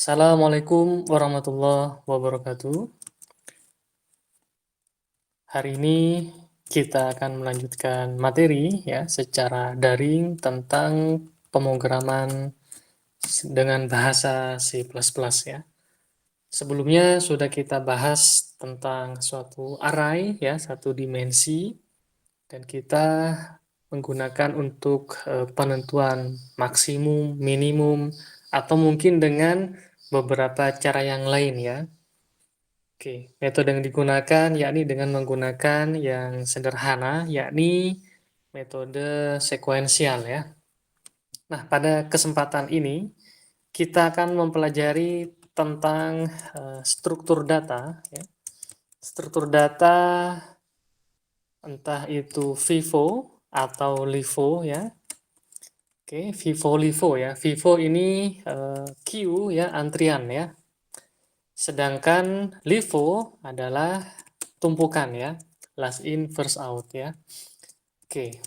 Assalamualaikum warahmatullahi wabarakatuh. Hari ini kita akan melanjutkan materi ya secara daring tentang pemrograman dengan bahasa C++ ya. Sebelumnya sudah kita bahas tentang suatu array ya, satu dimensi dan kita menggunakan untuk penentuan maksimum, minimum atau mungkin dengan beberapa cara yang lain ya. Oke, metode yang digunakan yakni dengan menggunakan yang sederhana, yakni metode sekuensial ya. Nah, pada kesempatan ini kita akan mempelajari tentang struktur data ya. Struktur data entah itu FIFO atau LIFO ya. Oke, FIFO LIFO ya. FIFO ini queue ya, antrian ya. Sedangkan LIFO adalah tumpukan ya, last in first out ya. Oke.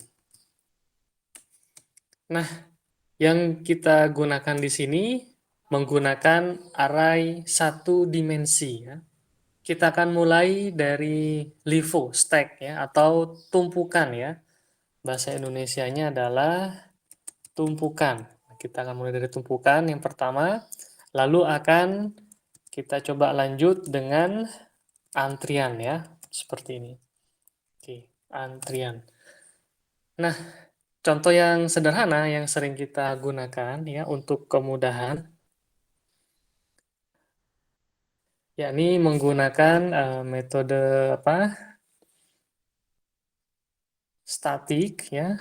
Nah, yang kita gunakan di sini menggunakan array satu dimensi ya. Kita akan mulai dari LIFO stack ya atau tumpukan ya. Bahasa Indonesianya adalah tumpukan. Kita akan mulai dari tumpukan yang pertama, lalu akan kita coba lanjut dengan antrian ya, seperti ini. Oke, antrian. Nah, contoh yang sederhana yang sering kita gunakan ya untuk kemudahan, yakni menggunakan metode apa? Statik ya.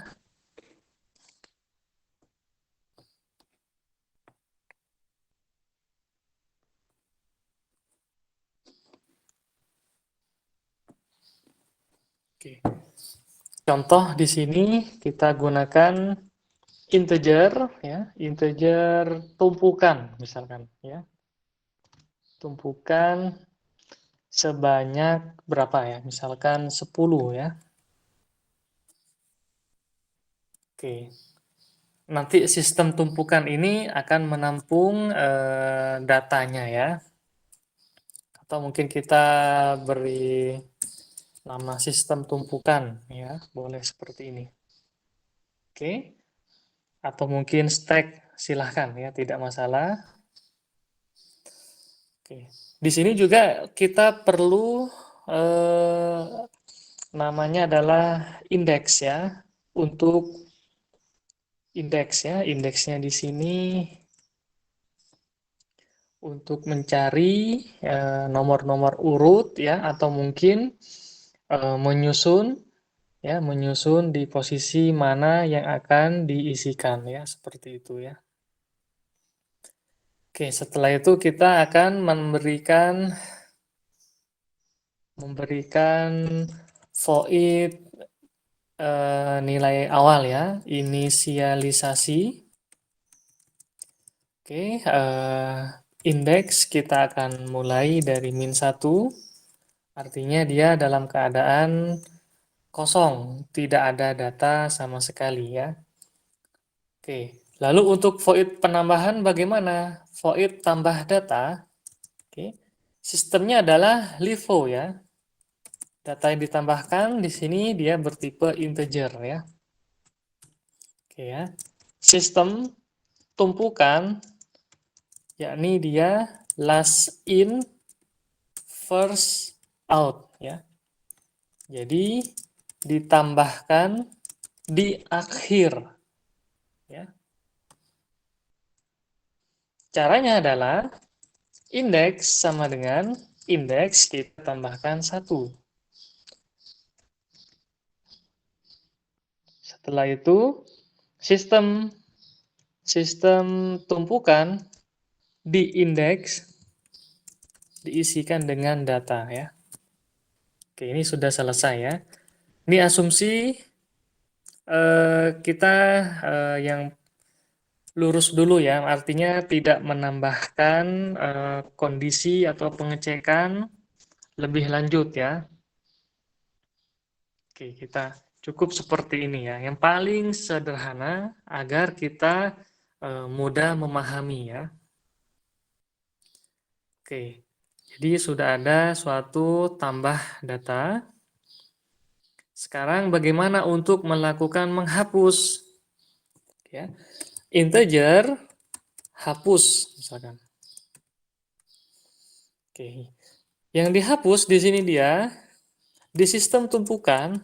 Oke. Contoh di sini kita gunakan integer ya, integer tumpukan misalkan ya. Tumpukan sebanyak berapa ya? Misalkan 10 ya. Oke. Nanti sistem tumpukan ini akan menampung datanya ya. Atau mungkin kita beri nama sistem tumpukan ya, boleh seperti ini. Oke. Atau mungkin stack, silahkan ya, tidak masalah. Oke. Di sini juga kita perlu namanya adalah indeks ya. Untuk indeks ya, indeksnya di sini untuk mencari nomor-nomor urut ya atau mungkin menyusun ya, menyusun di posisi mana yang akan diisikan ya, seperti itu ya. Oke, setelah itu kita akan memberikan void nilai awal ya, inisialisasi. Oke, indeks kita akan mulai dari -1, artinya dia dalam keadaan kosong, tidak ada data sama sekali ya. Oke, lalu untuk void penambahan bagaimana? Void tambah data, oke, sistemnya adalah LIFO ya. Data yang ditambahkan di sini dia bertipe integer ya. Oke ya. Sistem tumpukan yakni dia last in first out ya. Jadi ditambahkan di akhir ya. Caranya adalah indeks sama dengan indeks kita tambahkan 1. Setelah itu sistem tumpukan di indeks diisikan dengan data ya. Oke, ini sudah selesai ya. Ini asumsi kita yang lurus dulu ya, artinya tidak menambahkan kondisi atau pengecekan lebih lanjut ya. Oke, kita cukup seperti ini ya. Yang paling sederhana agar kita mudah memahami ya. Oke, jadi sudah ada suatu tambah data. Sekarang bagaimana untuk melakukan menghapus? Ya, integer hapus misalkan. Oke, yang dihapus di sini dia di sistem tumpukan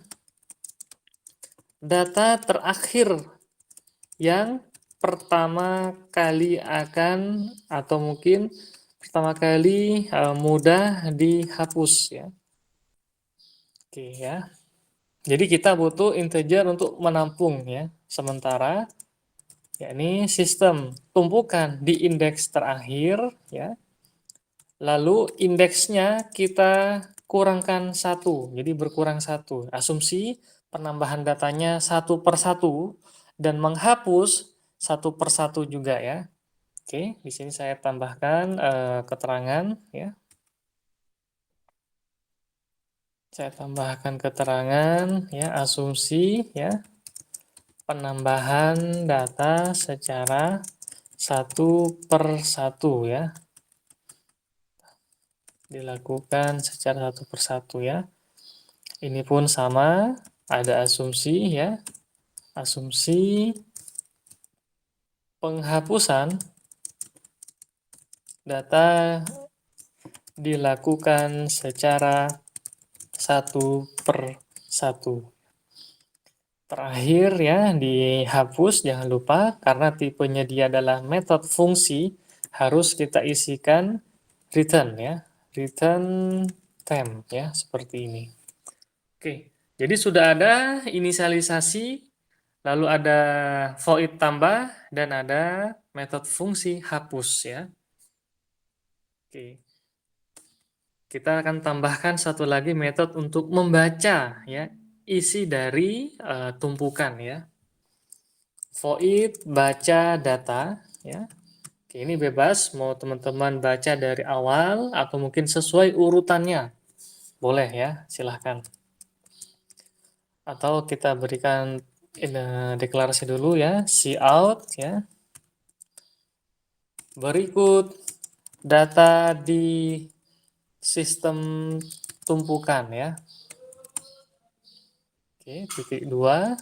data terakhir yang pertama kali akan atau mungkin pertama kali mudah dihapus ya. Oke ya. Jadi kita butuh integer untuk menampung ya. Sementara yakni sistem tumpukan di indeks terakhir ya. Lalu indeksnya kita kurangkan satu, jadi berkurang satu. Asumsi penambahan datanya satu per satu dan menghapus satu per satu juga ya. Oke, di sini saya tambahkan keterangan ya. Saya tambahkan keterangan ya, asumsi ya, penambahan data secara satu per satu ya. Dilakukan secara satu per satu ya. Ini pun sama, ada asumsi ya. Asumsi penghapusan data dilakukan secara satu per satu. Terakhir ya, dihapus jangan lupa karena tipenya dia adalah metode fungsi, harus kita isikan return ya. Return temp ya, seperti ini. Oke, jadi sudah ada inisialisasi, lalu ada void tambah, dan ada metode fungsi hapus ya. Oke, kita akan tambahkan satu lagi metode untuk membaca ya isi dari tumpukan ya. Void baca data ya. Oke, ini bebas mau teman-teman baca dari awal atau mungkin sesuai urutannya. Boleh ya, silahkan. Atau kita berikan deklarasi dulu ya, cout ya. Berikut data di sistem tumpukan ya. Oke, titik 2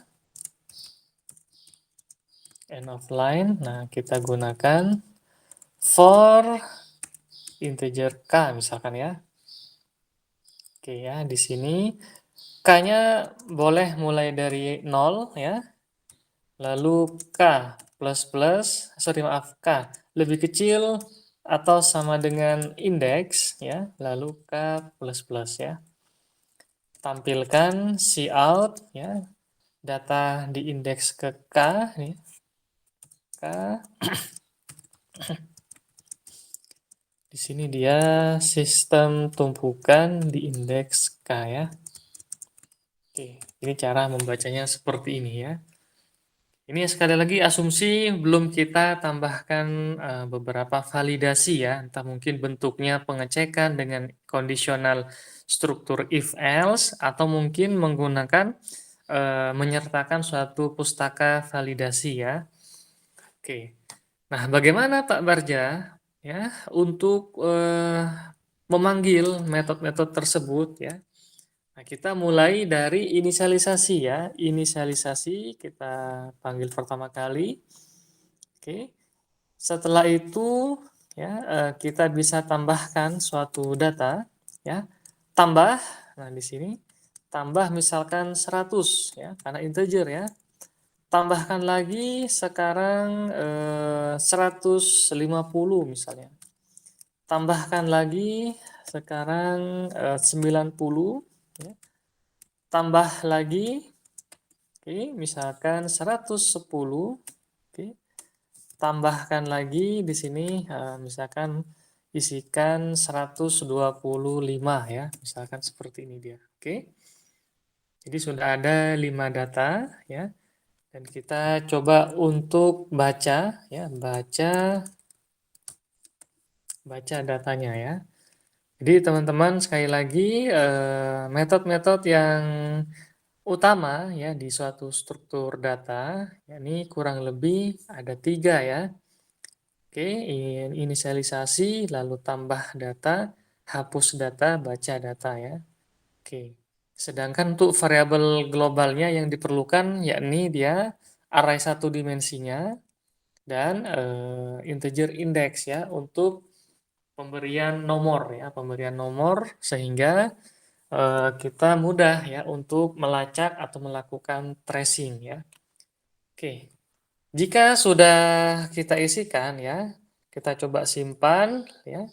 end of line. Nah, kita gunakan for integer k misalkan ya. Oke ya, di sini k-nya boleh mulai dari 0 ya. Lalu k maaf k lebih kecil atau sama dengan indeks ya, lalu k ya. Tampilkan cout ya, data di indeks ke k nih. K di sini dia sistem tumpukan di indeks k ya. Oke, ini cara membacanya seperti ini ya. Ini sekali lagi asumsi belum kita tambahkan beberapa validasi ya, entah mungkin bentuknya pengecekan dengan kondisional struktur if else atau mungkin menggunakan menyertakan suatu pustaka validasi ya. Oke. Nah, bagaimana Pak Barja ya untuk memanggil metode-metode tersebut ya? Nah, kita mulai dari inisialisasi ya. Inisialisasi kita panggil pertama kali. Oke. Setelah itu ya kita bisa tambahkan suatu data ya. Tambah, nah di sini tambah misalkan 100 ya karena integer ya. Tambahkan lagi sekarang 150 misalnya. Tambahkan lagi sekarang 90 ya. Tambah lagi, oke, misalkan 110, oke. Tambahkan lagi di sini misalkan isikan 125 ya, misalkan seperti ini dia. Oke. Jadi sudah ada 5 data ya. Dan kita coba untuk baca ya, baca datanya ya. Jadi teman-teman sekali lagi metode-metode yang utama ya di suatu struktur data, yakni kurang lebih ada 3 ya. Oke, inisialisasi, lalu tambah data, hapus data, baca data ya. Oke. Sedangkan untuk variabel globalnya yang diperlukan yakni dia array satu dimensinya dan integer index ya untuk pemberian nomor ya, pemberian nomor sehingga kita mudah ya untuk melacak atau melakukan tracing ya. Oke. Jika sudah kita isikan ya, kita coba simpan ya.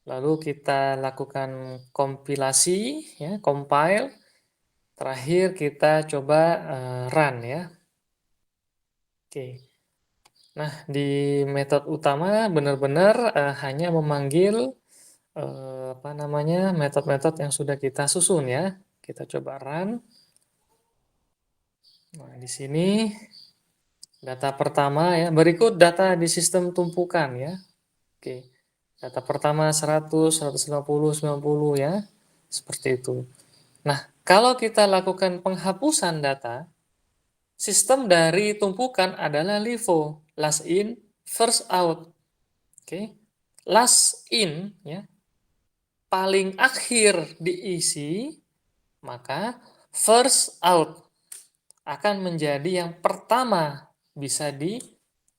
Lalu kita lakukan kompilasi ya, compile. Terakhir kita coba run ya. Oke. Nah, di metode utama benar-benar hanya memanggil apa namanya metode-metode yang sudah kita susun ya. Kita coba run. Nah, di sini data pertama ya. Berikut data di sistem tumpukan ya. Oke. Data pertama 100, 150, 90 ya. Seperti itu. Nah, kalau kita lakukan penghapusan data, sistem dari tumpukan adalah LIFO, last in, first out. Oke. Last in ya, paling akhir diisi, maka first out akan menjadi yang pertama bisa di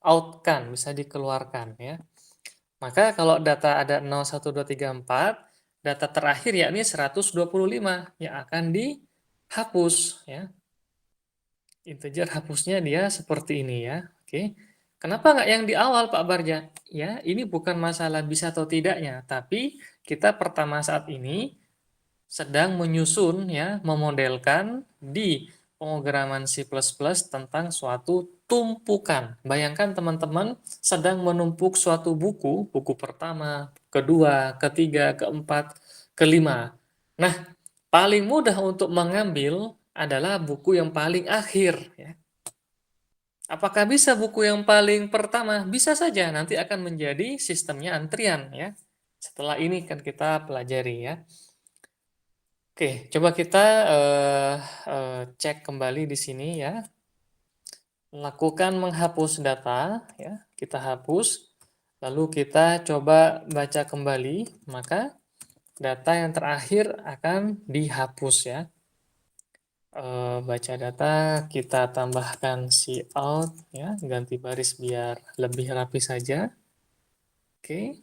outkan, bisa dikeluarkan ya. Maka kalau data ada 0, 1, 2, 3, 4, data terakhir yakni 125 yang akan dihapus ya. Integer hapusnya dia seperti ini ya. Oke. Kenapa nggak yang di awal Pak Barja? Ya, ini bukan masalah bisa atau tidaknya, tapi kita pertama saat ini sedang menyusun ya, memodelkan di pemrograman C++ tentang suatu tumpukan. Bayangkan teman-teman sedang menumpuk suatu buku, buku pertama, kedua, ketiga, keempat, kelima. Nah, paling mudah untuk mengambil adalah buku yang paling akhir ya. Apakah bisa buku yang paling pertama? Bisa saja, nanti akan menjadi sistemnya antrian ya. Setelah ini kan kita pelajari ya. Oke, coba kita cek kembali di sini ya. Lakukan menghapus data ya. Kita hapus, lalu kita coba baca kembali, maka data yang terakhir akan dihapus ya. Baca data kita tambahkan cout ya, ganti baris biar lebih rapi saja. Oke.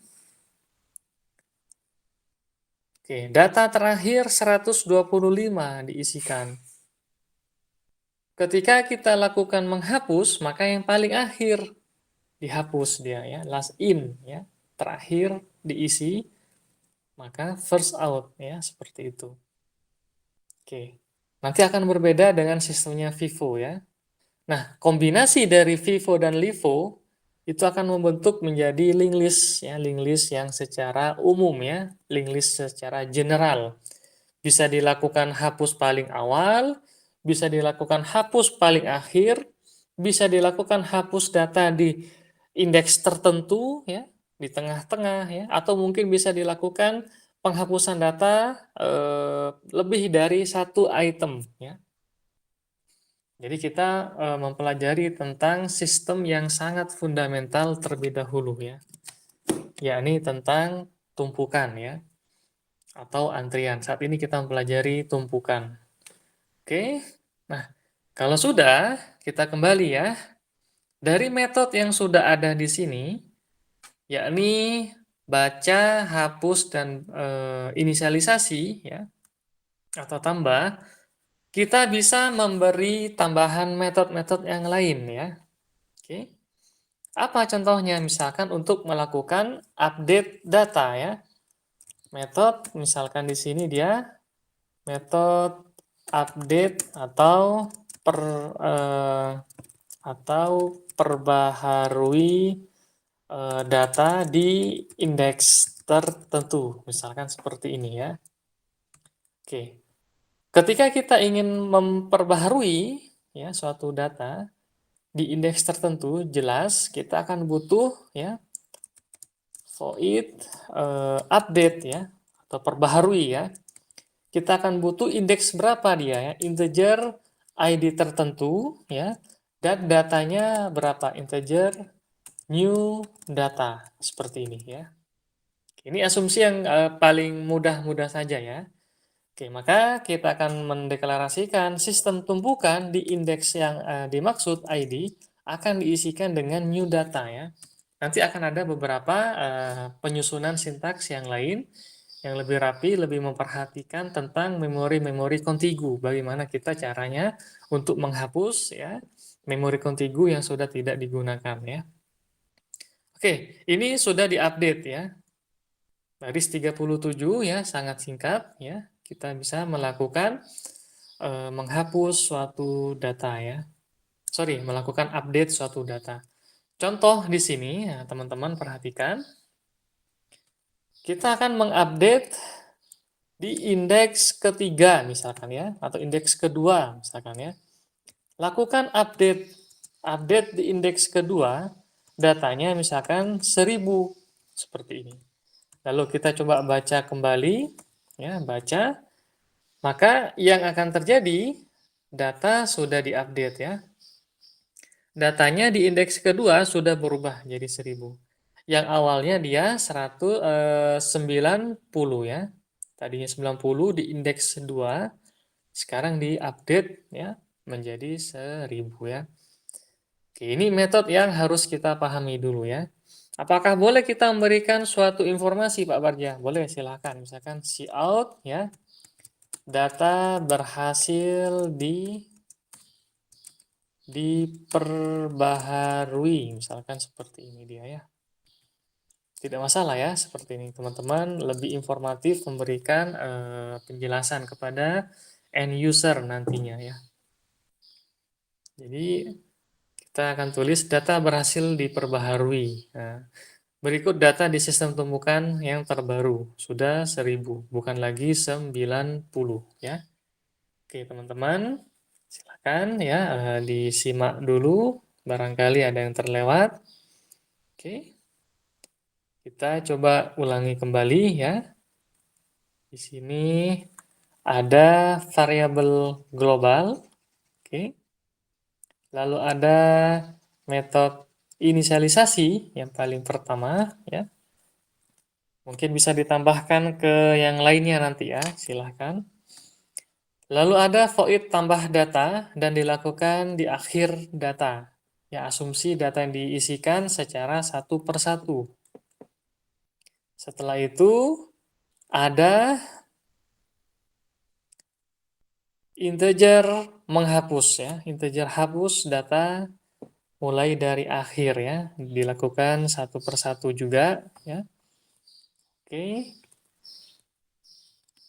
Oke, data terakhir 125 diisikan. Ketika kita lakukan menghapus, maka yang paling akhir dihapus dia ya, last in ya, terakhir diisi, maka first out ya, seperti itu. Oke. Nanti akan berbeda dengan sistemnya FIFO ya. Nah, kombinasi dari FIFO dan LIFO itu akan membentuk menjadi linked list ya, linked list yang secara umum ya, linked list secara general. Bisa dilakukan hapus paling awal, bisa dilakukan hapus paling akhir, bisa dilakukan hapus data di indeks tertentu ya, di tengah-tengah ya, atau mungkin bisa dilakukan penghapusan data lebih dari satu item ya. Jadi kita mempelajari tentang sistem yang sangat fundamental terlebih dahulu ya, yakni tentang tumpukan ya, atau antrian. Saat ini kita mempelajari tumpukan. Oke, nah kalau sudah kita kembali ya, dari metode yang sudah ada di sini, yakni baca, hapus, dan inisialisasi ya, atau tambah, kita bisa memberi tambahan metode-metode yang lain ya. Oke. Apa contohnya? Misalkan untuk melakukan update data ya. Metode misalkan di sini dia metode update eh, atau perbaharui data di indeks tertentu. Misalkan seperti ini ya. Oke. Ketika kita ingin memperbaharui ya suatu data di indeks tertentu, jelas kita akan butuh ya void update ya atau perbaharui ya. Kita akan butuh indeks berapa dia ya, integer ID tertentu ya, dan datanya berapa, integer new data seperti ini ya. Ini asumsi yang paling mudah-mudah saja ya. Oke, maka kita akan mendeklarasikan sistem tumpukan di indeks yang dimaksud ID akan diisikan dengan new data ya. Nanti akan ada beberapa penyusunan sintaks yang lain yang lebih rapi, lebih memperhatikan tentang memori-memori kontigu. Bagaimana kita caranya untuk menghapus ya memori kontigu yang sudah tidak digunakan ya. Oke, ini sudah diupdate ya. Baris 37 ya, sangat singkat ya. Kita bisa melakukan menghapus suatu data ya. Sorry, melakukan update suatu data. Contoh di sini, ya, teman-teman perhatikan. Kita akan mengupdate di indeks ketiga misalkan ya, atau indeks kedua misalkan ya. Lakukan update di indeks kedua, datanya misalkan 1000 seperti ini. Lalu kita coba baca kembali, ya baca, maka yang akan terjadi data sudah diupdate ya. Datanya di indeks kedua sudah berubah jadi 1000. Yang awalnya dia 190 ya. Tadinya 90 di indeks 2, sekarang diupdate ya menjadi 1000 ya. Oke, ini metode yang harus kita pahami dulu ya. Apakah boleh kita memberikan suatu informasi Pak Barja? Boleh, silahkan. Misalkan cout ya, data berhasil diperbaharui, misalkan seperti ini dia ya. Tidak masalah ya, seperti ini teman-teman lebih informatif memberikan penjelasan kepada end user nantinya ya. Jadi kita akan tulis data berhasil diperbaharui. Nah, berikut data di sistem tumpukan yang terbaru. Sudah 1000, bukan lagi 90 ya. Oke, teman-teman. Silakan ya disimak dulu. Barangkali ada yang terlewat. Oke. Kita coba ulangi kembali ya. Di sini ada variabel global. Oke. Lalu ada metode inisialisasi yang paling pertama ya. Mungkin bisa ditambahkan ke yang lainnya nanti ya, silahkan. Lalu ada void tambah data dan dilakukan di akhir data. Ya, asumsi data yang diisikan secara satu persatu. Setelah itu ada integer menghapus ya, integer hapus data mulai dari akhir ya, dilakukan satu persatu juga ya. Oke.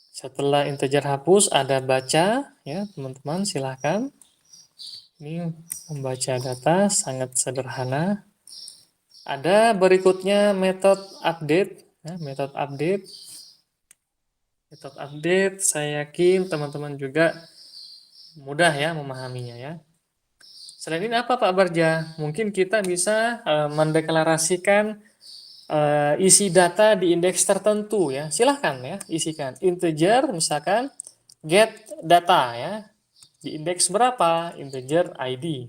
Setelah integer hapus ada baca ya, teman-teman silahkan. Ini membaca data sangat sederhana. Ada berikutnya metode update ya, metode update. Metode update saya yakin teman-teman juga mudah ya memahaminya ya. Selain ini apa Pak Barja? Mungkin kita bisa mendeklarasikan isi data di indeks tertentu ya. Silahkan ya, isikan integer misalkan get data ya. Di indeks berapa? Integer ID.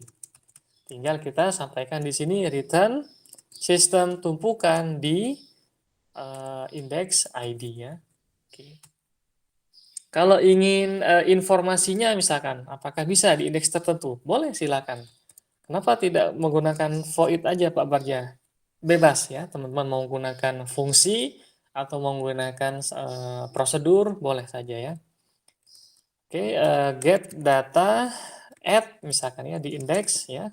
Tinggal kita sampaikan di sini return sistem tumpukan di indeks ID ya. Oke. Kalau ingin informasinya misalkan, apakah bisa di indeks tertentu? Boleh, silakan. Kenapa tidak menggunakan void aja Pak Barja? Bebas ya, teman-teman mau menggunakan fungsi atau menggunakan prosedur, boleh saja ya. Oke, get data add misalkan ya di indeks ya.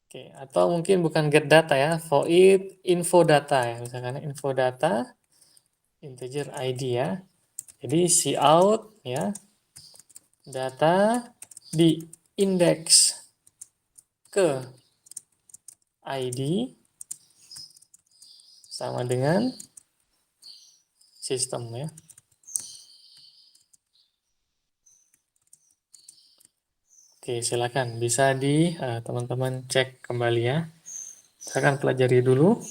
Oke, atau mungkin bukan get data ya, void info data ya, misalkan info data integer ID ya. Jadi cout ya, data di indeks ke ID sama dengan sistem ya. Oke, silakan bisa di teman-teman cek kembali ya. Silakan pelajari dulu.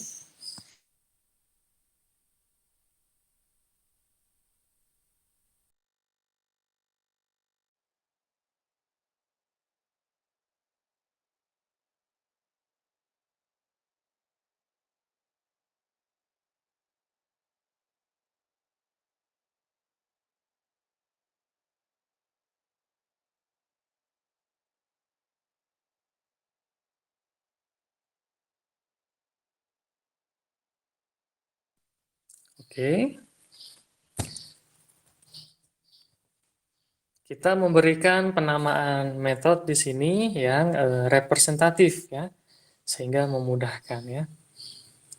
Oke. Kita memberikan penamaan metode di sini yang representatif ya, sehingga memudahkan ya.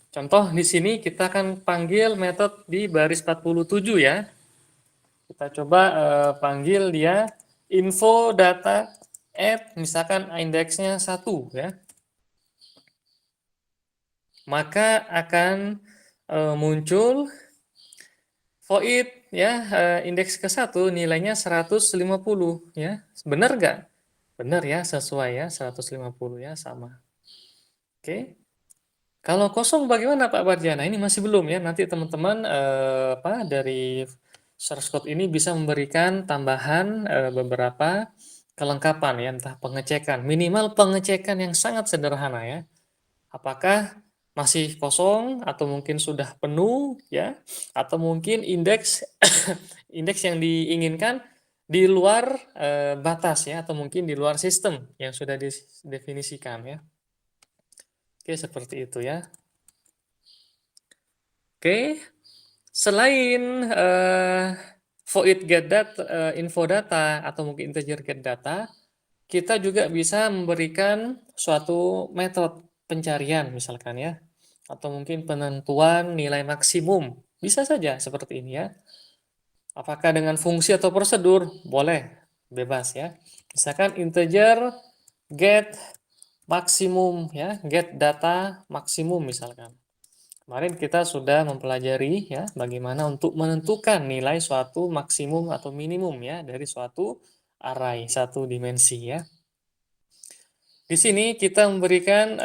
Contoh di sini kita akan panggil metode di baris 47 ya. Kita coba panggil dia info data add, misalkan indeksnya 1 ya. Maka akan muncul void ya, indeks ke-1 nilainya 150 ya. Benar nggak? Benar ya, sesuai ya, 150 ya, sama. Oke. Kalau kosong bagaimana Pak Barjana? Ini masih belum ya. Nanti teman-teman dari source code ini bisa memberikan tambahan beberapa kelengkapan ya, entah pengecekan, minimal pengecekan yang sangat sederhana ya. Apakah masih kosong atau mungkin sudah penuh ya, atau mungkin indeks indeks yang diinginkan di luar batas ya, atau mungkin di luar sistem yang sudah didefinisikan ya. Oke, seperti itu ya. Oke, selain void get data, info data atau mungkin integer get data, kita juga bisa memberikan suatu metode pencarian misalkan ya, atau mungkin penentuan nilai maksimum. Bisa saja seperti ini ya. Apakah dengan fungsi atau prosedur? Boleh, bebas ya. Misalkan integer get maksimum ya, get data maksimum misalkan. Kemarin kita sudah mempelajari ya bagaimana untuk menentukan nilai suatu maksimum atau minimum ya dari suatu array satu dimensi ya. Di sini kita memberikan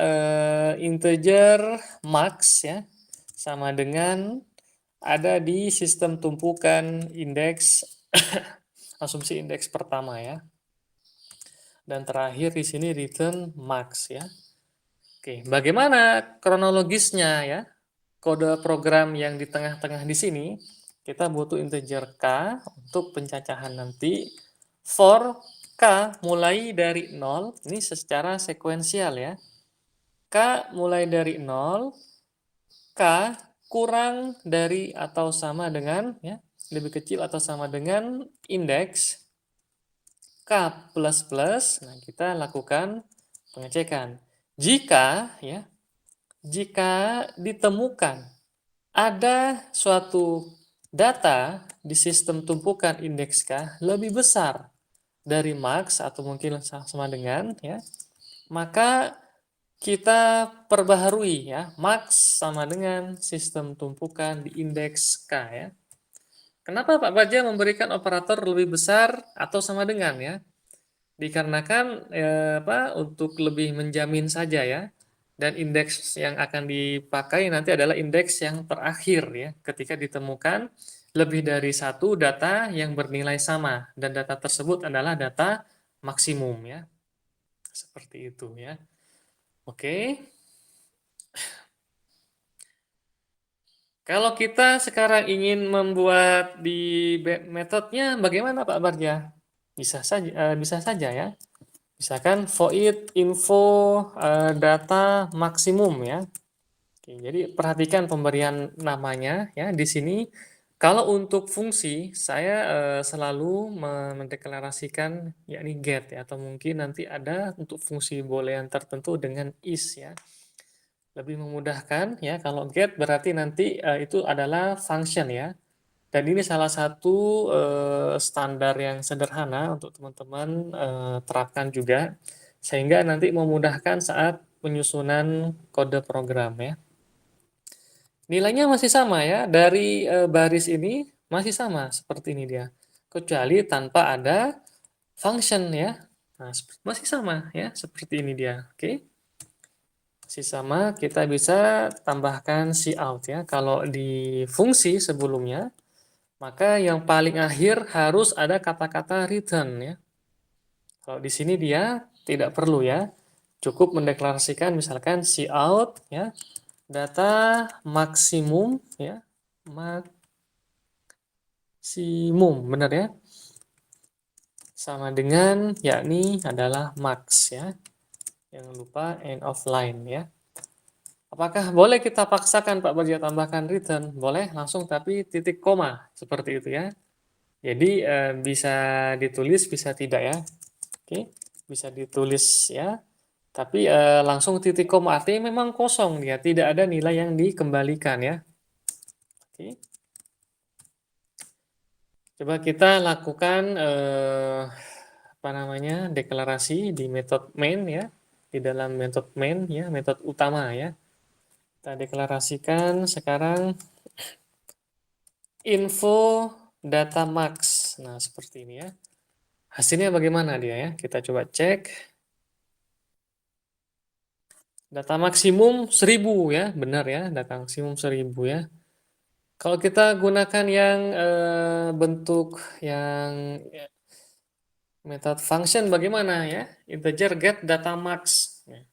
integer max ya, sama dengan ada di sistem tumpukan indeks asumsi indeks pertama ya. Dan terakhir di sini return max ya. Oke, bagaimana kronologisnya ya? Kode program yang di tengah-tengah di sini, kita butuh integer k untuk pencacahan nanti. For k mulai dari 0, ini secara sekuensial ya. K mulai dari 0, K kurang dari atau sama dengan ya, lebih kecil atau sama dengan indeks K plus plus. Nah, kita lakukan pengecekan. Jika ditemukan ada suatu data di sistem tumpukan indeks K lebih besar dari max atau mungkin sama dengan ya, maka kita perbaharui ya, max sama dengan sistem tumpukan di indeks K ya. Kenapa Pak Baja memberikan operator lebih besar atau sama dengan ya? Dikarenakan untuk lebih menjamin saja ya. Dan indeks yang akan dipakai nanti adalah indeks yang terakhir ya, ketika ditemukan lebih dari satu data yang bernilai sama dan data tersebut adalah data maksimum ya. Seperti itu ya. Oke. Kalau kita sekarang ingin membuat di metodenya bagaimana Pak Barja? Bisa saja ya. Misalkan void info data maksimum ya. Oke, jadi perhatikan pemberian namanya ya di sini. Kalau untuk fungsi saya selalu mendeklarasikan yakni get ya, atau mungkin nanti ada untuk fungsi boolean tertentu dengan is ya. Lebih memudahkan ya, kalau get berarti nanti itu adalah function ya. Dan ini salah satu standar yang sederhana untuk teman-teman terapkan juga, sehingga nanti memudahkan saat penyusunan kode program ya. Nilainya masih sama ya, dari baris ini masih sama seperti ini dia. Kecuali tanpa ada function ya. Nah, masih sama ya, seperti ini dia. Oke. Masih sama, kita bisa tambahkan cout ya. Kalau di fungsi sebelumnya, maka yang paling akhir harus ada kata-kata return ya. Kalau di sini dia tidak perlu ya. Cukup mendeklarasikan misalkan cout ya, data maksimum ya. Maksimum, benar ya? Sama dengan yakni adalah max ya. Jangan lupa end of line ya. Apakah boleh kita paksakan Pak Bagja tambahkan return? Boleh langsung tapi titik koma seperti itu ya. Jadi bisa ditulis bisa tidak ya. Oke, bisa ditulis ya. Tapi langsung titik koma artinya memang kosong dia, tidak ada nilai yang dikembalikan ya. Oke. Coba kita lakukan apa namanya? Deklarasi di metode main ya. Di dalam metode main ya, metode utama ya. Kita deklarasikan sekarang info data max. Nah, seperti ini ya. Hasilnya bagaimana dia ya? Kita coba cek. Data maksimum 1000 ya, benar ya, data maksimum 1000 ya. Kalau kita gunakan yang bentuk yang method function bagaimana ya? Integer get data max. Ya.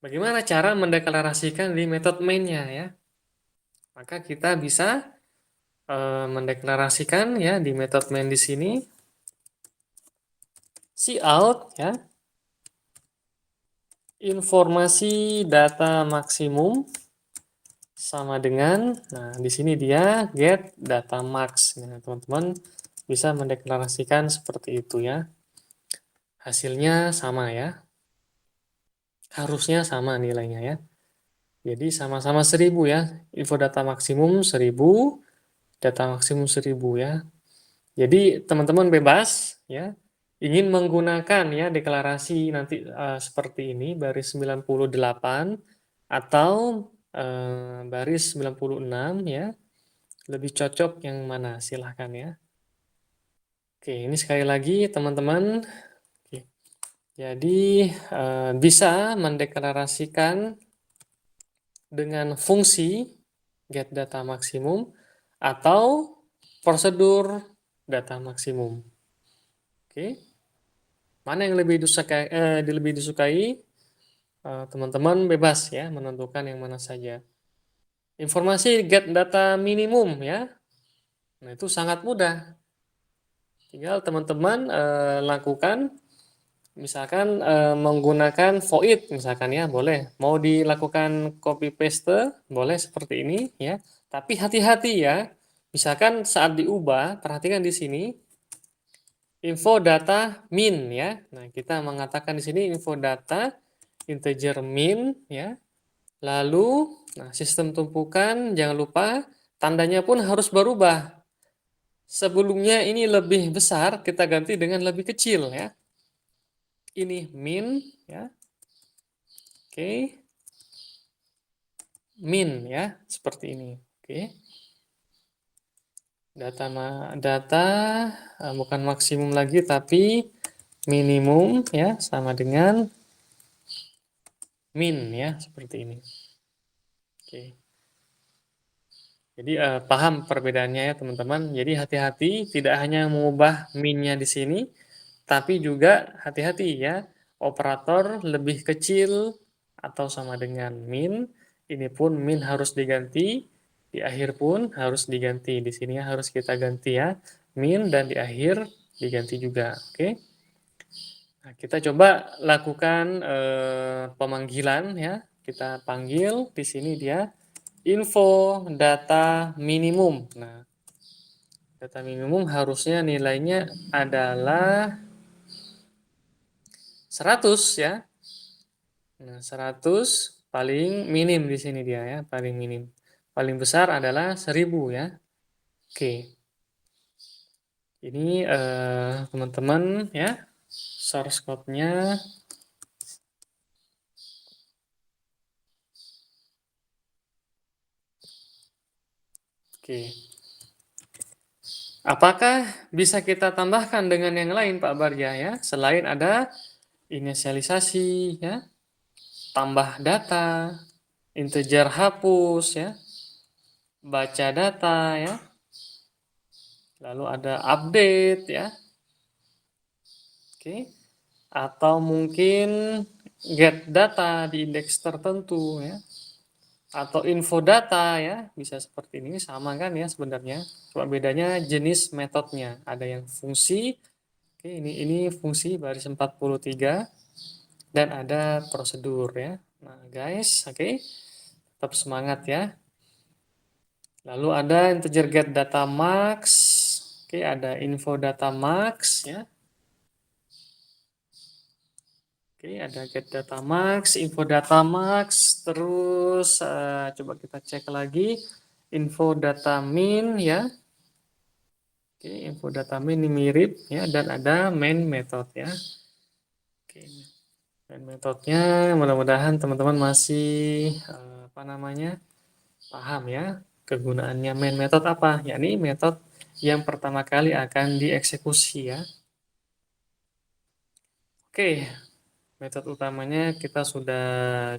Bagaimana cara mendeklarasikan di method main-nya ya? Maka kita bisa mendeklarasikan ya di method main di sini cout ya, informasi data maksimum sama dengan, nah di sini dia get data max. Nah, teman-teman bisa mendeklarasikan seperti itu ya. Hasilnya sama ya. Harusnya sama nilainya ya. Jadi sama-sama 1000 ya. Info data maksimum 1000, data maksimum 1000 ya. Jadi teman-teman bebas ya. Ingin menggunakan ya deklarasi nanti seperti ini baris 98 atau baris 96 ya. Lebih cocok yang mana? Silahkan ya. Oke, ini sekali lagi teman-teman. Oke. Jadi bisa mendeklarasikan dengan fungsi get data maksimum atau prosedur data maksimum. Oke. Mana yang lebih disukai? Teman-teman bebas ya menentukan yang mana saja. Informasi get data minimum ya. Nah, itu sangat mudah. Tinggal teman-teman lakukan misalkan menggunakan void misalkan ya, boleh. Mau dilakukan copy paste, boleh seperti ini ya. Tapi hati-hati ya. Misalkan saat diubah, perhatikan di sini info data min ya. Nah, kita mengatakan di sini info data integer min ya. Lalu nah sistem tumpukan jangan lupa tandanya pun harus berubah. Sebelumnya ini lebih besar, kita ganti dengan lebih kecil ya. Ini min ya. Oke. Min ya, seperti ini. Oke. Data bukan maksimum lagi tapi minimum ya, sama dengan min ya, seperti ini. Oke. Jadi paham perbedaannya ya teman-teman. Jadi hati-hati tidak hanya mengubah minnya di sini, tapi juga hati-hati ya, operator lebih kecil atau sama dengan min, ini pun min harus diganti, di akhir pun harus diganti. Di sini harus kita ganti ya, min dan di akhir diganti juga. Oke. Nah, kita coba lakukan pemanggilan ya. Kita panggil di sini dia info data minimum. Nah, data minimum harusnya nilainya adalah 100 ya. Nah, 100 paling minim di sini dia ya, paling minim. Paling besar adalah 1000 ya. Oke. Ini teman-teman ya, source code-nya. Oke. Apakah bisa kita tambahkan dengan yang lain Pak Barja ya? Selain ada inisialisasi ya, tambah data, integer hapus ya, baca data ya, lalu ada update ya, oke, atau mungkin get data di indeks tertentu ya, atau info data ya, bisa seperti ini, sama kan ya sebenarnya, cuma bedanya jenis metodenya, ada yang fungsi, oke, ini fungsi baris 43 dan ada prosedur ya. Nah, guys, oke. Tetap semangat ya. Lalu ada integer get data max. Oke, ada info data max ya. Oke, ada get data max, info data max, terus coba kita cek lagi info data min ya. Oke, info data min ini mirip ya, dan ada main method ya. Oke, main methodnya mudah-mudahan teman-teman masih apa namanya paham ya kegunaannya main method apa, yakni metode yang pertama kali akan dieksekusi ya. Oke, metode utamanya kita sudah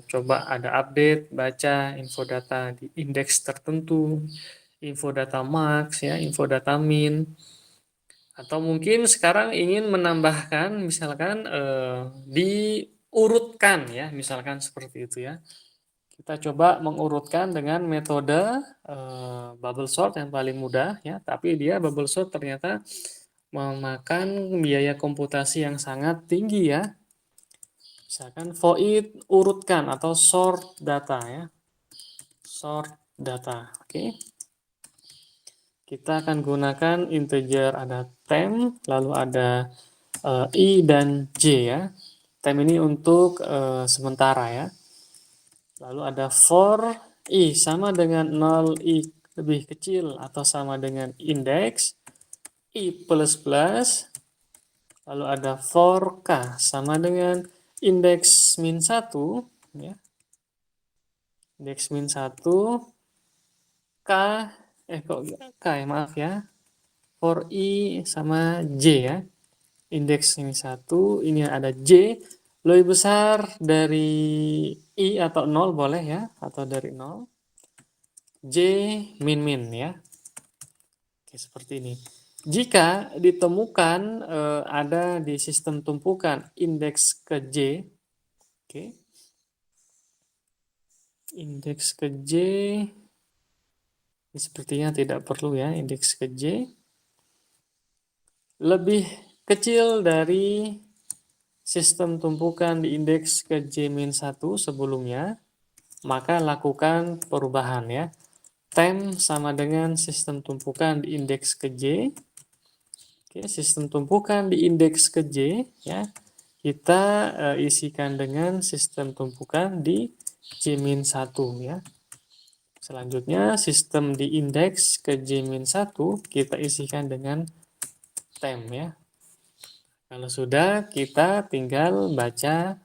coba ada update, baca info data di indeks tertentu, info data max ya, info data min. Atau mungkin sekarang ingin menambahkan misalkan diurutkan ya, misalkan seperti itu ya. Kita coba mengurutkan dengan metode bubble sort yang paling mudah ya, tapi dia bubble sort ternyata memakan biaya komputasi yang sangat tinggi ya. Misalkan void urutkan atau sort data ya. Sort data. Oke. Kita akan gunakan integer, ada temp, lalu ada i dan j ya. Temp ini untuk sementara ya. Lalu ada for i sama dengan 0, i lebih kecil atau sama dengan indeks, i plus plus, lalu ada for k sama dengan indeks min 1 ya. Indeks min 1 k kok k ya, maaf ya. For i sama j ya. Indeks ini 1, ini ada j lebih besar dari i atau 0 boleh ya, atau dari 0. J min min ya. Oke, seperti ini. Jika ditemukan ada di sistem tumpukan indeks ke J, oke. Indeks ke J ini sepertinya tidak perlu ya, indeks ke J lebih kecil dari sistem tumpukan di indeks ke J-1 sebelumnya, maka lakukan perubahan ya. Temp sama dengan sistem tumpukan di indeks ke J. Oke, sistem tumpukan di indeks ke J ya. Kita isikan dengan sistem tumpukan di J-1 ya. Selanjutnya sistem di indeks ke J-1 kita isikan dengan temp ya. Kalau sudah, kita tinggal baca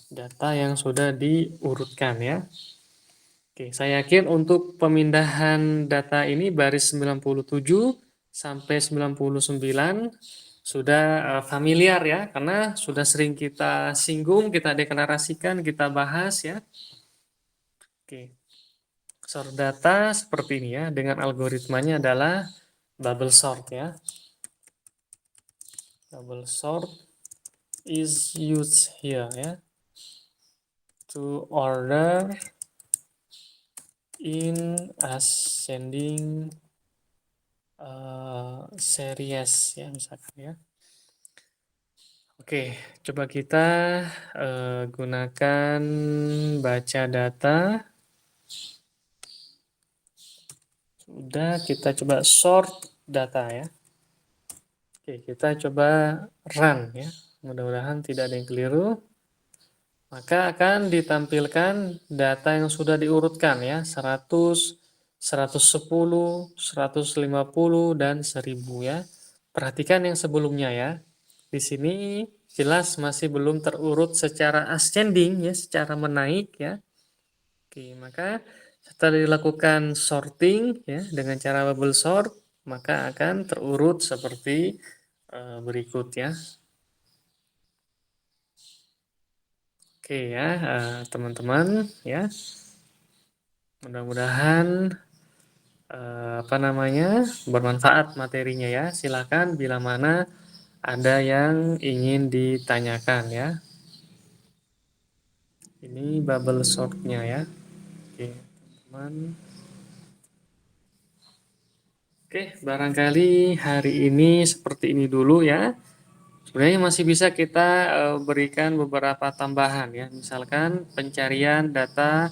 data yang sudah diurutkan ya. Oke, saya yakin untuk pemindahan data ini baris 97 sampai 99 sudah familiar ya, karena sudah sering kita singgung, kita deklarasikan, kita bahas ya. Oke. Sort data seperti ini ya, dengan algoritmanya adalah bubble sort ya. Bubble sort is used here ya, to order in ascending series ya, misalkan ya. Oke, coba kita gunakan baca data. Sudah, kita coba sort data ya. Oke, kita coba run ya. Mudah-mudahan tidak ada yang keliru. Maka akan ditampilkan data yang sudah diurutkan ya, 100, 110, 150, dan 1000 ya. Perhatikan yang sebelumnya ya. Di sini jelas masih belum terurut secara ascending ya, secara menaik ya. Oke, maka setelah dilakukan sorting ya dengan cara bubble sort, maka akan terurut seperti berikut ya. Oke ya, teman-teman ya. Mudah-mudahan apa namanya bermanfaat materinya ya. Silakan bila mana ada yang ingin ditanyakan ya. Ini bubble sortnya ya. Oke, teman. Oke, barangkali hari ini seperti ini dulu ya. Sebenarnya masih bisa kita berikan beberapa tambahan ya, misalkan pencarian data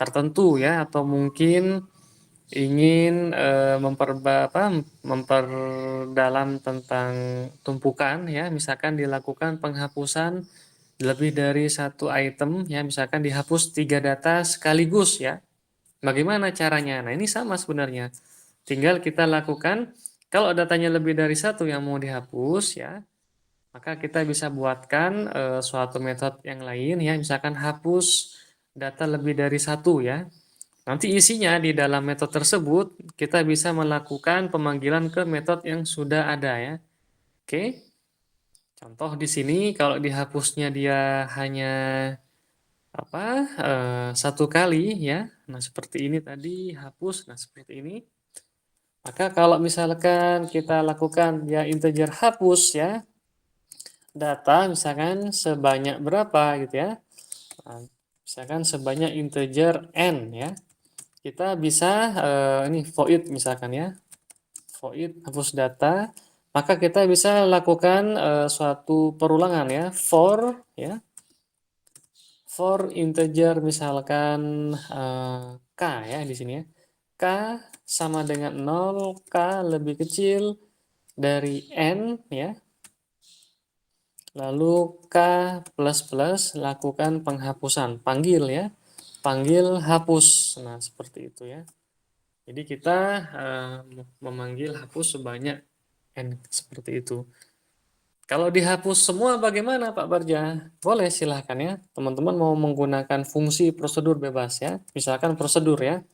tertentu ya, atau mungkin ingin memperdalam tentang tumpukan ya, misalkan dilakukan penghapusan lebih dari satu item ya, misalkan dihapus 3 data sekaligus ya. Bagaimana caranya? Nah, ini sama sebenarnya. Tinggal kita lakukan, kalau datanya lebih dari satu yang mau dihapus ya, maka kita bisa buatkan suatu metode yang lain ya, misalkan hapus data lebih dari satu ya. Nanti isinya di dalam metode tersebut kita bisa melakukan pemanggilan ke metode yang sudah ada ya. Oke. Contoh di sini kalau dihapusnya dia hanya apa satu kali ya. Nah, seperti ini tadi hapus. Nah, seperti ini. Maka kalau misalkan kita lakukan ya integer hapus ya, data misalkan sebanyak berapa gitu ya. Nah, misalkan sebanyak integer n ya. Kita bisa ini void misalkan ya. Void hapus data. Maka kita bisa lakukan suatu perulangan ya. For integer misalkan k ya di sini ya. K sama dengan 0, k lebih kecil dari n ya. Lalu K plus plus lakukan penghapusan, panggil ya, panggil hapus. Nah, seperti itu ya. Jadi kita memanggil hapus sebanyak N seperti itu. Kalau dihapus semua bagaimana Pak Barja? Boleh silahkan ya. Teman-teman mau menggunakan fungsi prosedur bebas ya. Misalkan prosedur ya.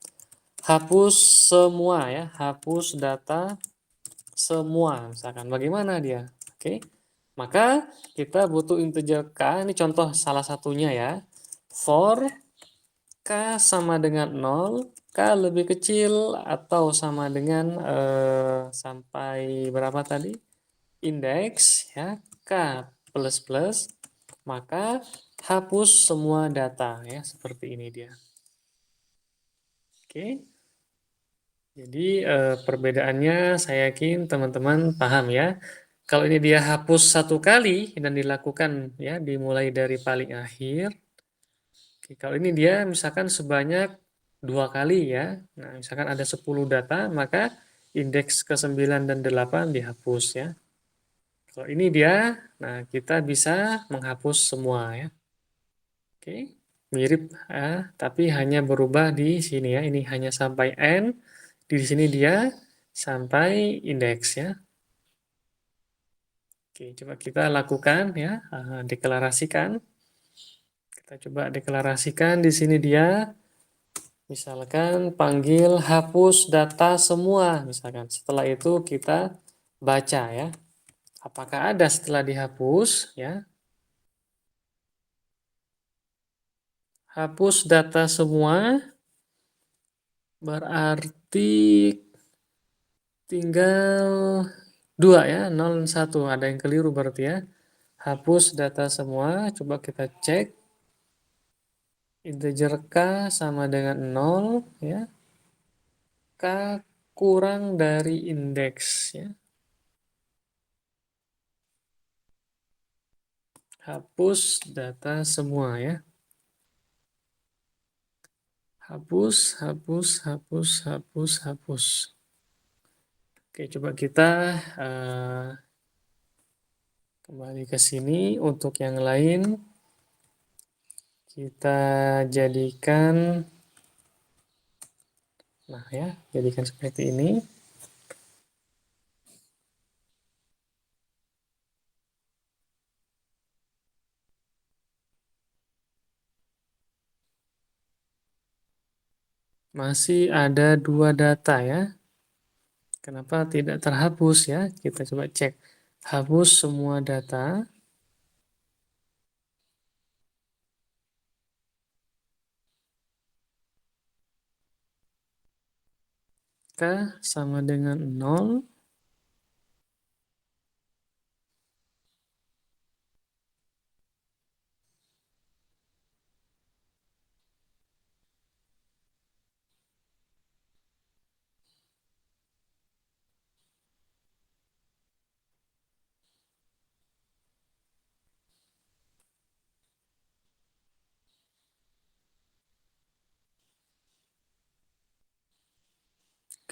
Hapus semua ya. Hapus data semua. Misalkan bagaimana dia? Oke. Maka kita butuh integer K. Ini contoh salah satunya ya. For K sama dengan 0. K lebih kecil atau sama dengan sampai berapa tadi? Indeks ya. K plus plus. Maka hapus semua data ya. Seperti ini dia. Oke. Jadi perbedaannya saya yakin teman-teman paham ya. Kalau ini dia hapus satu kali dan dilakukan ya dimulai dari paling akhir. Oke, kalau ini dia misalkan sebanyak 2 kali ya. Nah, misalkan ada 10 data, maka indeks ke-9 dan 8 dihapus ya. Kalau ini dia, nah kita bisa menghapus semua ya. Oke, mirip tapi hanya berubah di sini ya. Ini hanya sampai n, di sini dia sampai indeks ya. Oke, coba kita lakukan ya, deklarasikan. Kita coba deklarasikan di sini dia. Misalkan panggil hapus data semua, misalkan. Setelah itu kita baca ya. Apakah ada setelah dihapus ya? Hapus data semua berarti tinggal 2 ya, 0 dan 1. Ada yang keliru berarti ya. Hapus data semua, coba kita cek. Integer K sama dengan 0 ya. K kurang dari indeks ya. Hapus data semua ya. Hapus, hapus, hapus, hapus, hapus. Oke, coba kita kembali ke sini. Untuk yang lain, kita jadikan, nah ya, jadikan seperti ini. Masih ada 2 data ya. Kenapa tidak terhapus ya? Kita coba cek. Hapus semua data. K sama dengan 0.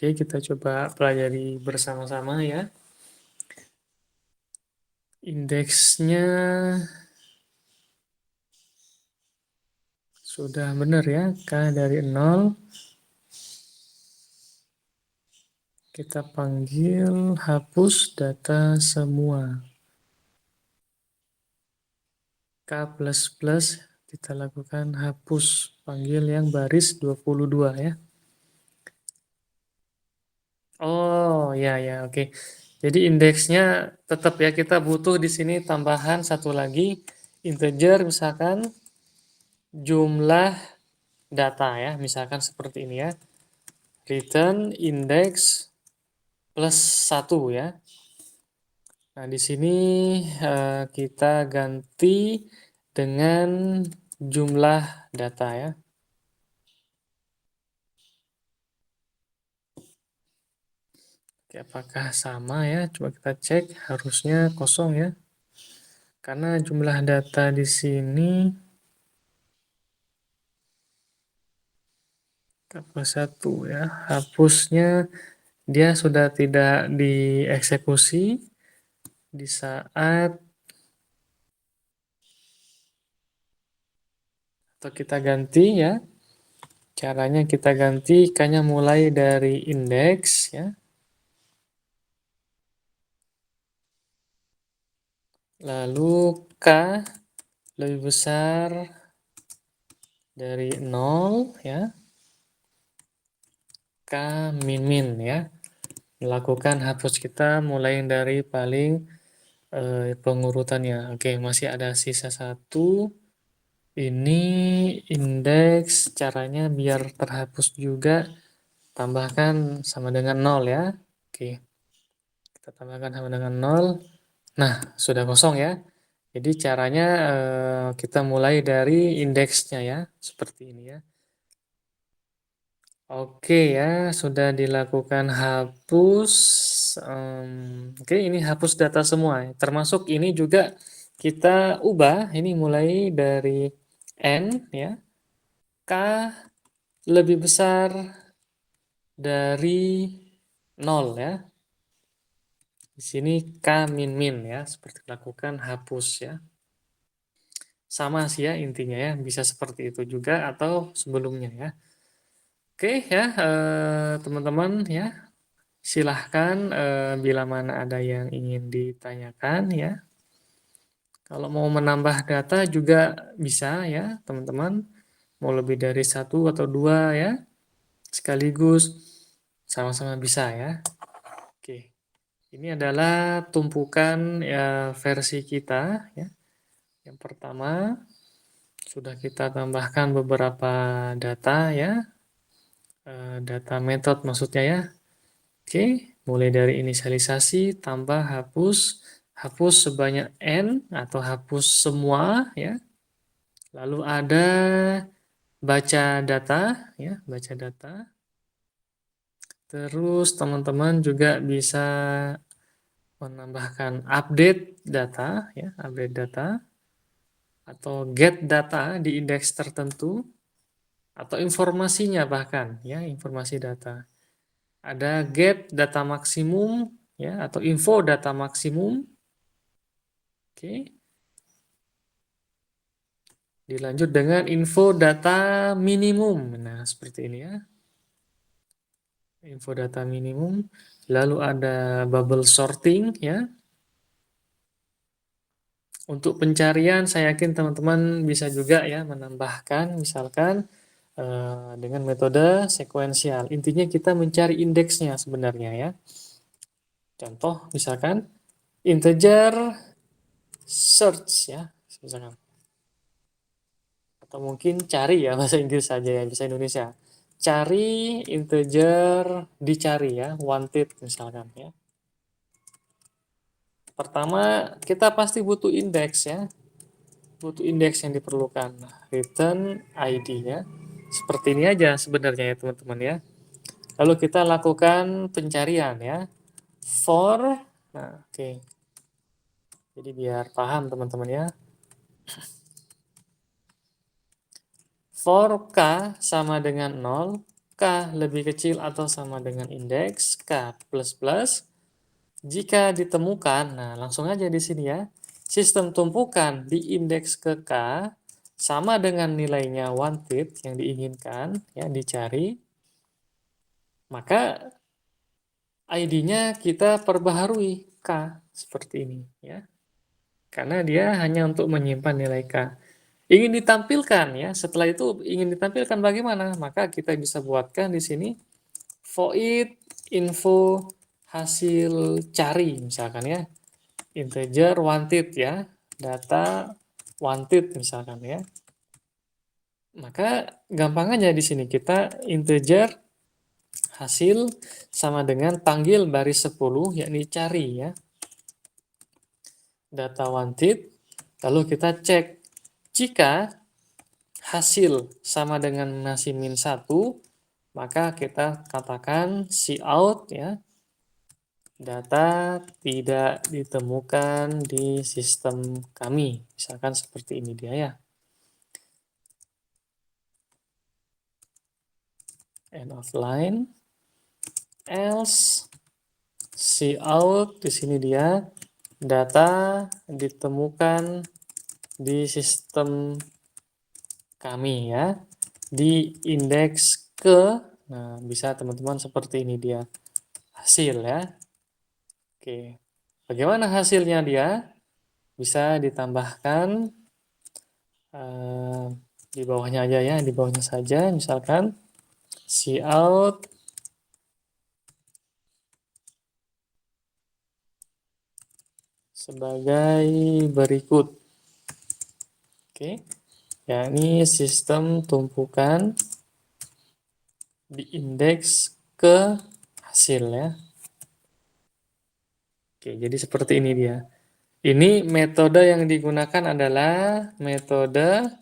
Oke, kita coba pelajari bersama-sama ya. Indeksnya sudah benar ya, K dari 0. Kita panggil hapus data semua. K++, kita lakukan hapus, panggil yang baris 22 ya. Oh, ya ya, oke. Jadi indeksnya tetap ya, kita butuh di sini tambahan satu lagi integer, misalkan jumlah data ya, misalkan seperti ini ya. Return index plus 1 ya. Nah, di sini kita ganti dengan jumlah data ya. Oke, apakah sama ya? Coba kita cek, harusnya kosong ya. Karena jumlah data di sini plus 1 ya. Hapusnya dia sudah tidak dieksekusi di saat atau kita ganti ya. Caranya kita ganti K-nya mulai dari indeks ya. Lalu K lebih besar dari 0 ya. K min ya. Melakukan hapus kita mulai dari paling pengurutannya. Oke, masih ada sisa satu. Ini indeks, caranya biar terhapus juga, tambahkan sama dengan 0 ya. Oke, kita tambahkan sama dengan 0. Nah, sudah kosong ya. Jadi caranya kita mulai dari indeksnya ya, seperti ini ya. Oke ya, sudah dilakukan hapus. Oke, ini hapus data semua. Termasuk ini juga kita ubah. Ini mulai dari N ya. K lebih besar dari 0 ya. Di sini K min ya, seperti lakukan hapus ya. Sama sih ya intinya ya, bisa seperti itu juga atau sebelumnya ya. Oke ya, teman-teman ya, silahkan bila mana ada yang ingin ditanyakan ya. Kalau mau menambah data juga bisa ya teman-teman. Mau lebih dari satu atau dua ya, sekaligus sama-sama bisa ya. Oke, ini adalah tumpukan ya, versi kita ya. Yang pertama sudah kita tambahkan beberapa data ya, data metode maksudnya ya. Oke, mulai dari inisialisasi, tambah, hapus, hapus sebanyak N atau hapus semua ya. Lalu ada baca data ya, baca data. Terus teman-teman juga bisa menambahkan update data ya, update data atau get data di indeks tertentu atau informasinya bahkan ya, informasi data. Ada get data maksimum ya atau info data maksimum. Oke. Dilanjut dengan info data minimum. Nah, seperti ini ya. Info data minimum. Lalu ada bubble sorting ya. Untuk pencarian saya yakin teman-teman bisa juga ya menambahkan misalkan dengan metode sekuensial. Intinya kita mencari indeksnya sebenarnya ya. Contoh misalkan integer search ya, misalkan. Atau mungkin cari ya, bahasa Inggris saja ya, bisa Indonesia. Cari integer dicari ya, wanted misalkan ya. Pertama kita pasti butuh indeks ya, butuh indeks yang diperlukan. Return ID ya, seperti ini aja sebenarnya ya teman-teman ya. Lalu kita lakukan pencarian ya, for, nah oke. Jadi biar paham teman-teman ya. For K sama dengan 0, K lebih kecil atau sama dengan indeks K plus plus. Jika ditemukan, nah langsung aja di sini ya, sistem tumpukan di indeks ke K sama dengan nilainya wanted yang diinginkan, ya dicari, maka ID-nya kita perbaharui K seperti ini ya. Karena dia hanya untuk menyimpan nilai K. Ingin ditampilkan ya, setelah itu ingin ditampilkan bagaimana? Maka kita bisa buatkan di sini void info hasil cari misalkan ya. Integer wanted ya, data wanted misalkan ya. Maka gampang aja di sini kita integer hasil sama dengan panggil baris 10 yakni cari ya. Data wanted, lalu kita cek jika hasil sama dengan masih min 1, maka kita katakan cout ya, data tidak ditemukan di sistem kami. Misalkan seperti ini dia ya. End of line. Else cout di sini dia data ditemukan di sistem kami ya, di indeks ke, nah bisa teman-teman seperti ini dia hasil ya. Oke, bagaimana hasilnya dia? Bisa ditambahkan di bawahnya aja ya, di bawahnya saja, misalkan cout sebagai berikut. Oke, yakni sistem tumpukan di indeks ke hasil ya. Oke, jadi seperti ini dia. Ini metode yang digunakan adalah metode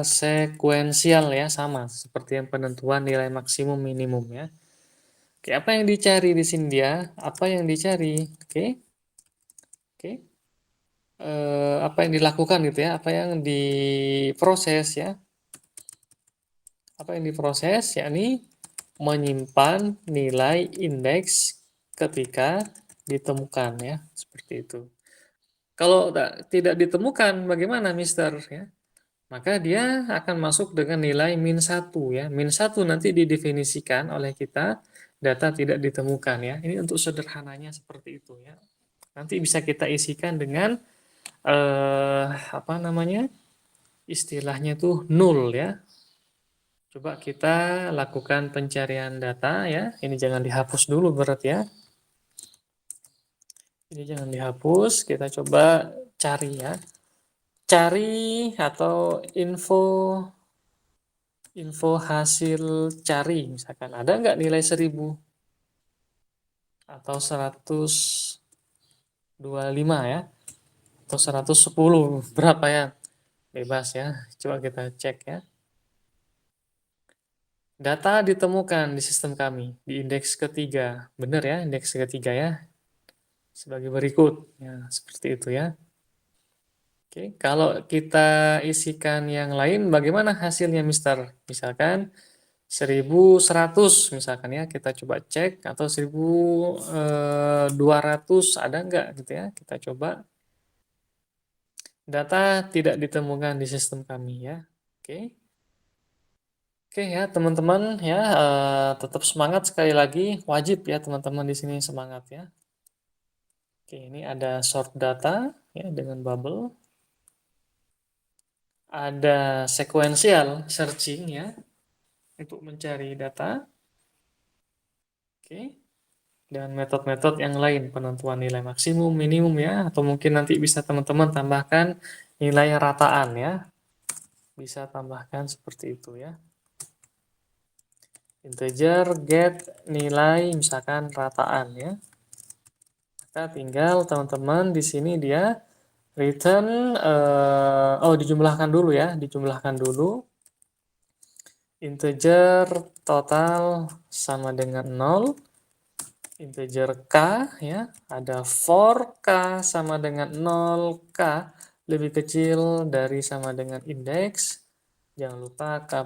sekuensial ya, sama seperti yang penentuan nilai maksimum minimum ya. Oke, apa yang dicari di sini dia? Apa yang dicari? Oke. Oke. Apa yang dilakukan gitu ya? Apa yang diproses ya? Apa yang diproses yakni menyimpan nilai indeks ketika ditemukan ya, seperti itu. Kalau tidak ditemukan bagaimana Mister ya? Maka dia akan masuk dengan nilai min 1 ya. Min 1 nanti didefinisikan oleh kita data tidak ditemukan ya. Ini untuk sederhananya seperti itu ya. Nanti bisa kita isikan dengan apa namanya? Istilahnya tuh nul ya. Coba kita lakukan pencarian data ya. Ini jangan dihapus dulu berarti ya. Ini jangan dihapus, kita coba cari ya. Cari atau info hasil cari misalkan. Ada nggak nilai 1000 atau 125 ya? Atau 110 berapa ya? Bebas ya. Coba kita cek ya. Data ditemukan di sistem kami di indeks ketiga. Benar ya, indeks ketiga ya. Sebagai berikut. Ya, seperti itu ya. Oke, kalau kita isikan yang lain, bagaimana hasilnya, Mister? Misalkan 1100, misalkan ya, kita coba cek, atau 1200, ada nggak gitu ya? Kita coba. Data tidak ditemukan di sistem kami ya. Oke. Oke ya, teman-teman ya, tetap semangat sekali lagi, wajib ya teman-teman di sini semangat ya. Oke, ini ada sort data ya dengan bubble. Ada sequential searching ya untuk mencari data. Oke. Dan metode-metode yang lain penentuan nilai maksimum, minimum ya, atau mungkin nanti bisa teman-teman tambahkan nilai rataan ya. Bisa tambahkan seperti itu ya. Integer get nilai misalkan rataan ya. Maka tinggal teman-teman di sini dia return dijumlahkan dulu ya, dijumlahkan dulu. Integer total sama dengan 0, integer k ya, ada for k sama dengan 0, k lebih kecil dari sama dengan indeks, Jangan lupa K++,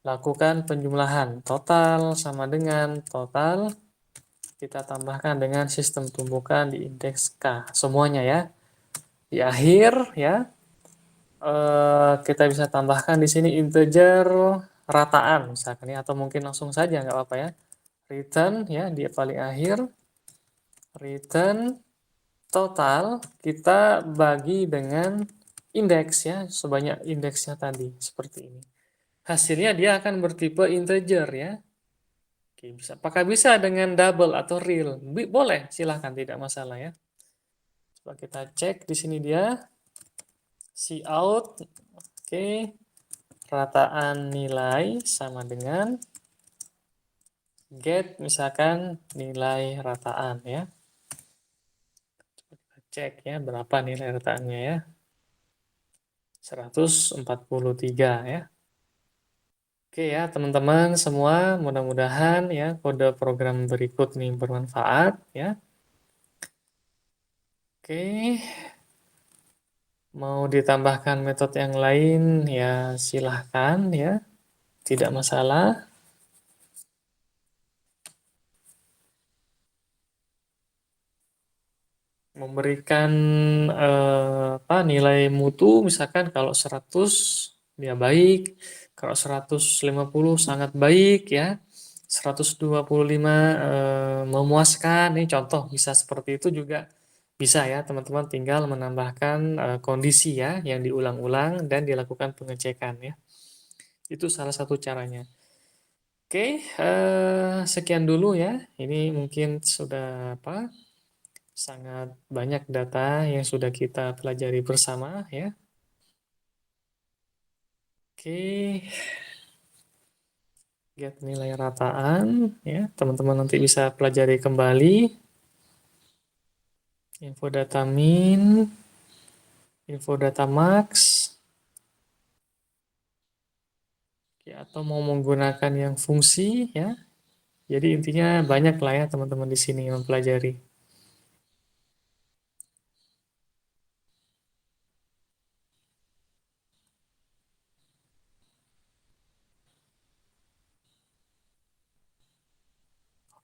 lakukan penjumlahan. Total sama dengan total, kita tambahkan dengan sistem tumbukan di indeks K. Semuanya ya. Di akhir ya, kita bisa tambahkan di sini integer rataan misalkan ya, atau mungkin langsung saja nggak apa-apa ya. Return ya di paling akhir, return total kita bagi dengan indeks ya, sebanyak indeksnya tadi seperti ini. Hasilnya dia akan bertipe integer ya. Oke, bisa. Apakah bisa dengan double atau real? Boleh, silahkan, tidak masalah ya. Coba kita cek di sini dia cout. Oke, rataan nilai sama dengan get misalkan nilai rataan ya. Coba kita cek ya berapa nilai rataannya ya. 143 ya. Oke ya teman-teman semua, mudah-mudahan ya kode program berikut ini bermanfaat ya. Oke, mau ditambahkan metode yang lain ya silahkan ya, tidak masalah. Memberikan nilai mutu misalkan kalau 100 dia baik, kalau 150 sangat baik ya, 125 memuaskan. Ini contoh bisa seperti itu juga bisa ya teman-teman, tinggal menambahkan kondisi ya yang diulang-ulang dan dilakukan pengecekan ya. Itu salah satu caranya. Oke, sekian dulu ya. Ini mungkin sudah sangat banyak data yang sudah kita pelajari bersama ya. Oke, get nilai rataan ya. Teman-teman nanti bisa pelajari kembali info data min, info data max. Oke, atau mau menggunakan yang fungsi ya. Jadi intinya banyak lah ya teman-teman di sini yang mempelajari.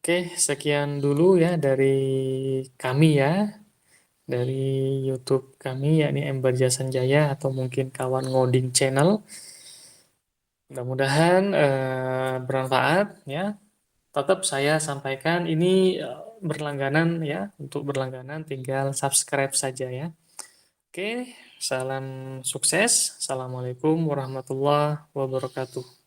Oke, sekian dulu ya dari kami ya, dari YouTube kami yakni Ember Jasanjaya atau mungkin kawan ngoding channel. Mudah-mudahan bermanfaat ya. Tetap saya sampaikan ini berlangganan ya. Untuk berlangganan tinggal subscribe saja ya. Oke, salam sukses. Assalamualaikum warahmatullahi wabarakatuh.